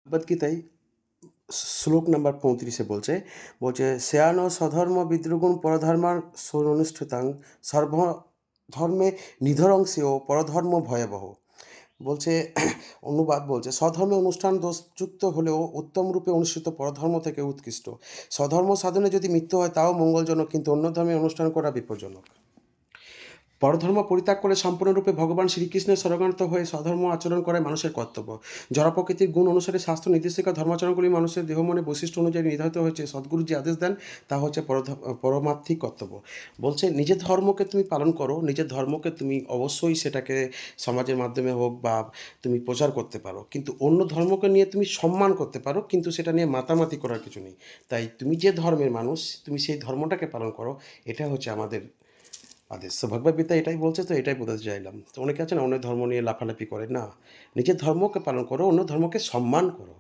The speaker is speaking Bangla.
ভগবদ্গীতায় শ্লোক নাম্বার ৩৫-এ বলছে শ্রেয়ানো স্বধর্ম বিদ্রুগুণ পরধর্মার সুনিষ্ঠিতাং সর্বধর্মে নিধরংসেও পরধর্ম ভয়াবহ। বলছে অনুবাদ বলছে স্বধর্মে অনুষ্ঠান দোষযুক্ত হলেও উত্তম রূপে অনুষ্ঠিত পরধর্ম থেকে উৎকৃষ্ট। স্বধর্ম সাধনে যদি মৃত্যু হয় তাও মঙ্গলজনক, কিন্তু অন্য ধর্মে অনুষ্ঠান করা বিপজ্জনক। পরধর্ম পরিত্যাগ করে সম্পূর্ণরূপে ভগবান শ্রীকৃষ্ণের শরণাগত হয়ে স্বধর্ম আচরণ করাই মানুষের কর্তব্য। জড় প্রকৃতির গুণ অনুসারে শাস্ত্র নির্দেশিকা ধর্মাচরণগুলি মানুষের দেহ মনে বৈশিষ্ট্য অনুযায়ী নির্ধারিত হয়েছে। সদ্গুরু যে আদেশ দেন তা হচ্ছে পরমার্থিক কর্তব্য। বলছে নিজের ধর্মকে তুমি পালন করো, নিজের ধর্মকে তুমি অবশ্যই সেটাকে সমাজের মাধ্যমে হোক বা তুমি প্রচার করতে পারো, কিন্তু অন্য ধর্মকে নিয়ে তুমি সম্মান করতে পারো, কিন্তু সেটা নিয়ে মাতামাতি করার কিছু নেই। তাই তুমি যে ধর্মের মানুষ তুমি সেই ধর্মটাকে পালন করো, এটা হচ্ছে আমাদের আদেশ। তো ভগবদ্গীতা এটাই বলছে, তো এটাই বোঝাতে চাইলাম। তো অনেকে আছে না অন্য ধর্ম নিয়ে লাফালাফি করে, না, নিজের ধর্মকে পালন করো, অন্য ধর্মকে সম্মান করো।